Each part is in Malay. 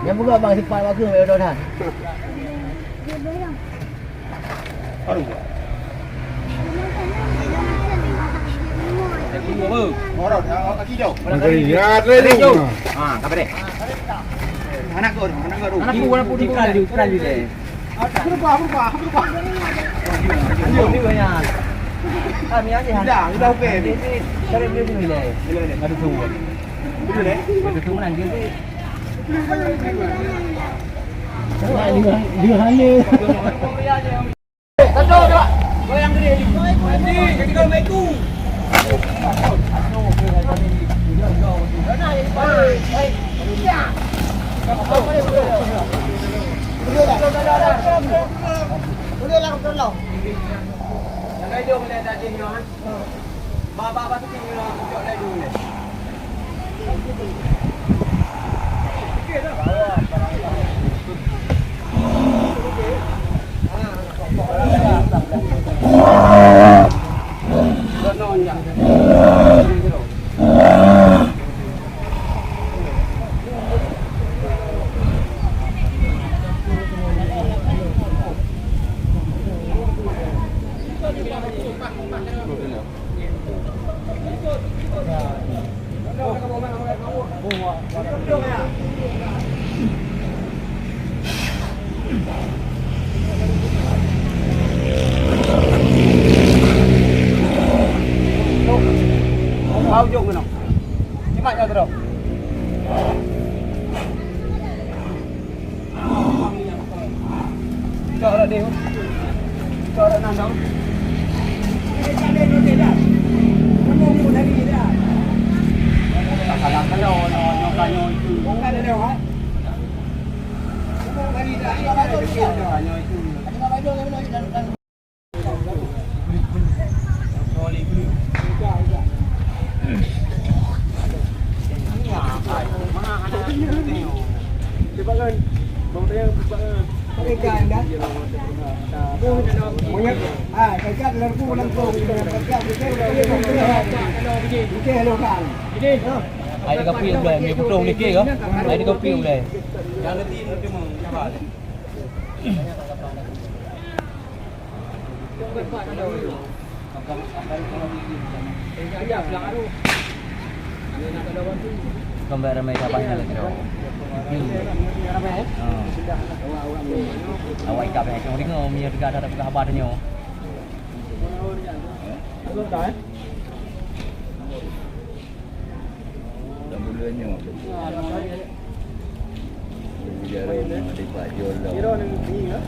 Yang buka bang cepat waktu mai dah. Aduh. Orang kaki jauh. Lihat lagi. Ah, apa deh? Anak kau. Anak pun dikal dia. Berubah. Ini banyak. Kami aja Sudah okey. Cari beli ni lah. Ada tu. Dulu deh. Ada tu mana dia tu. Dia hanya. Tahu tak? Goyang gede ni. Ni, jadi kau main tu. Jangan jom boleh dah jadi orang. Baba tu tinggal untuk dah dulu ni. Okey dah. Bao dùng rồi nào. Cái mạnh ra rồi. Cho ra đi không? Cho ra nằm đâu? Cái đầu nó cái nhồi từ cái này đều hết. Cái gì đấy? Cái kia là nhồi từ. Cái này đâu Ai kau pilih boleh, ni putung ni ke? Ai kau pilih boleh. Yang nanti nanti mau apa? Gambar ramai kapan ni lagi tu? Awak ikat yang kau dengar, mia dekat ada khabar dia. Dah mulanya. Bicara ada Pak Jol dah. Kira ni ni ke?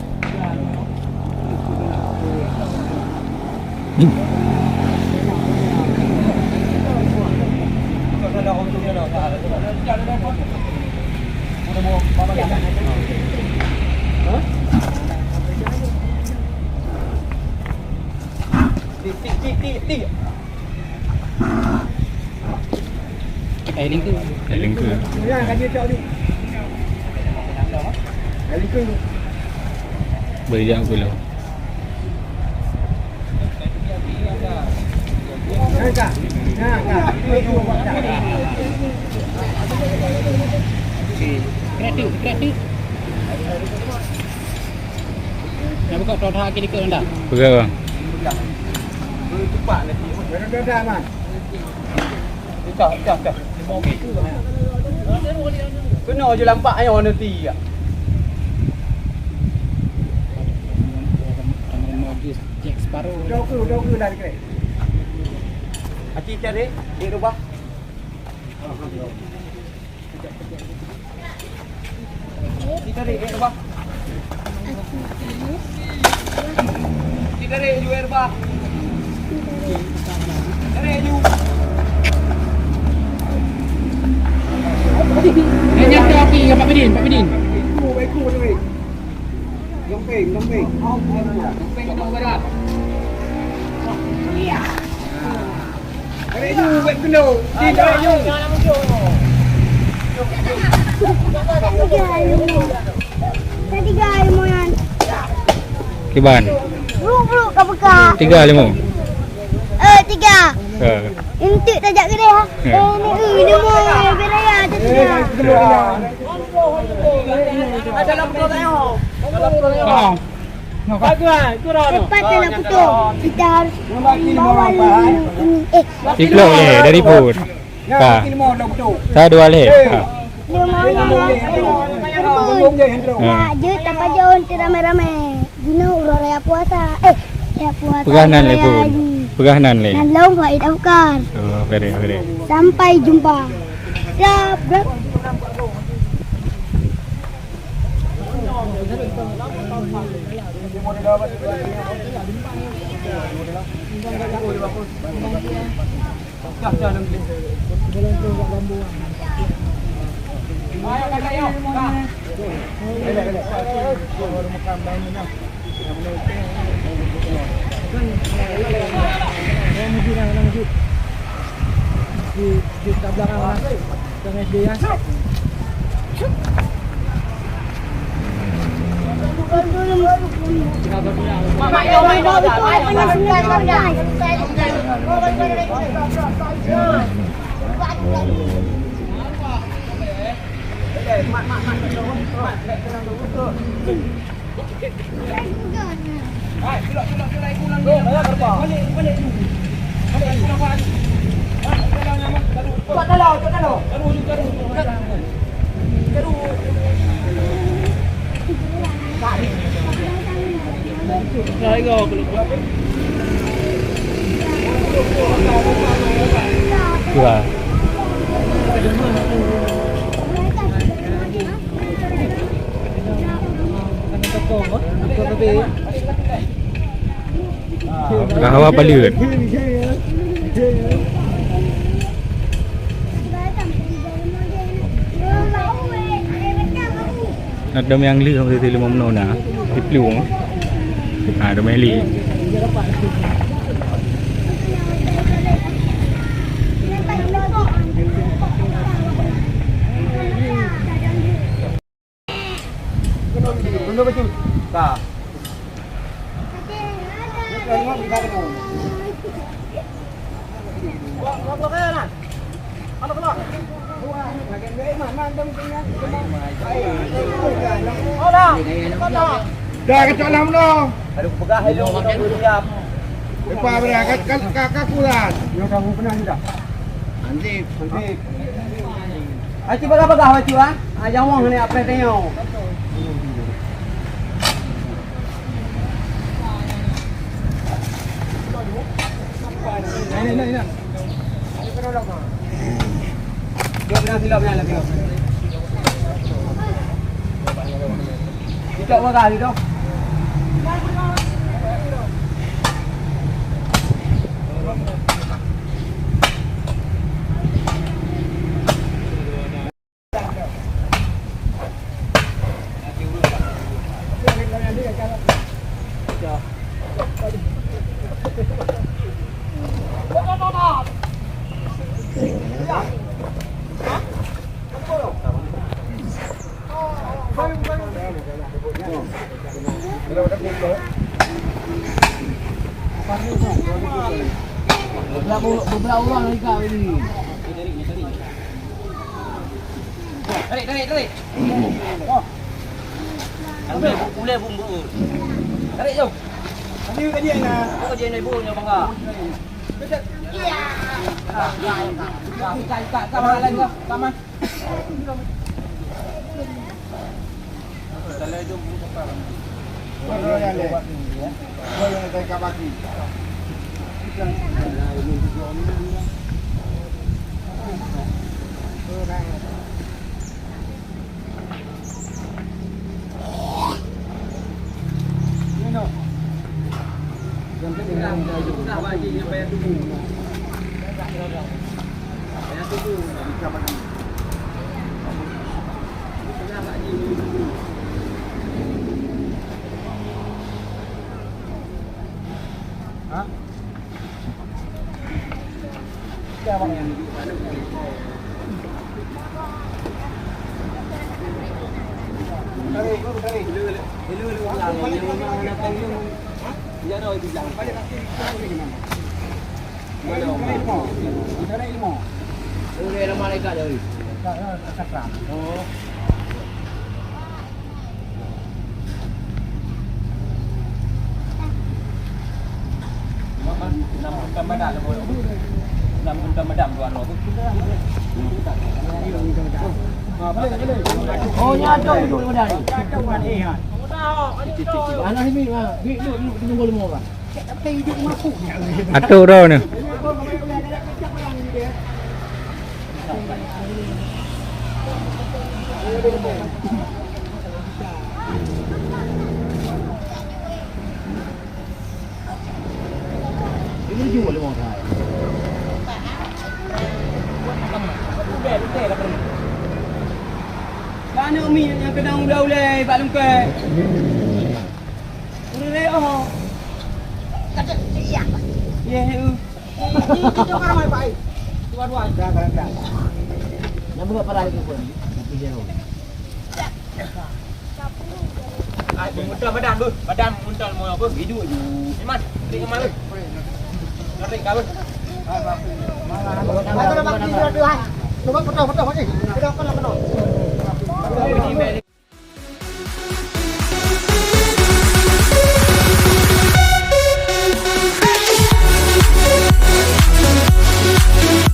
Kalau orang tu dia dah tak ada. Jangan dah pun. Sudah mau bapa dia. Hah? Tik. Link ke? Ya, kan dia cakap ni. Link ke? Berjam pula. Kak. Kreatif. Nak buka total lagi dekat anda. Berapa bang? Cepat nanti. Dah man. Cak. Kena je lampak ayah nanti ya. Jack Sparrow. Jauh ke dari kereta. Hati cari di rumah. Kita di rumah. Kita di rumah. Dari ju. Yang kaki Pak Bidin. Ku ni. Lompeng. Lompeng barat. Iya. Dari ju buat kena. Di dari ju. Tiga ilmu yang Kiban. Bulu kau buka. 3 5. 3. Intik tajak gede ha. Ni mau beraya jadi. Dalam betul tengok. Dalam betul tengok. Kau. Cepat nak putus. Kita harus bawa ini. Tiplo leh dari pun. Ka. Saya dua leh. Dia mau yang Nah, je tanpa jauh ramai-ramai. Guna ular raya puasa. Ya puasa. Peganan leh pun. Peganan leh. Dan laum faid afkar. Oh, very. Sampai jumpa. Dah, Di belakang lah. Jangan SD ya. Mak yo main dah. Dua. Hawa balik. Ada yang li không thì là mồm nô nè, thịt luộc. Ada yang li. Tunggu macam. Tak. Dah kacau lam dong. Aduh pegah hello makan siap. Lepas berangkat kakak kulat. Yo kamu pernah tidak? Nanti. Aci pegah aci ah. Ajang wong ni apa tengok. Ini. Dia pernah silap lagi. Tidak pegah itu. Beberapa orang lagi kau ini. Tarik. Oh. Boleh bumbu. Tarik jom. Ini kajian nak. Kau je ni bumbu bangga. Ya. Kau lagi kau. Kaman. Kalau jom bumbu apa? Kalau yang le. Kalau yang saya kabaki. Madam le mo. Nam unta madam tuan lo. Oh nya ada tu madam ni. Ada madam ni ha. Anak ni tunggu lemo orang. Tapi hidup mampu. Atuk dah ni. Ini jual lemo orang. Mana umi yang kena ulah-ulah Pak Lungkai. Ulah oh. Kata iya. Ya, itu ramai Pak. Dua-dua. Dah. Yang buka parah lagi pun. Tapi dia tu. Ai, muntah badan tu. Badan muntah mau apa? Hidup je. Iman, beri kemana tu? Tarik kau. Dua-dua. Cuba potong ni. Kita potong.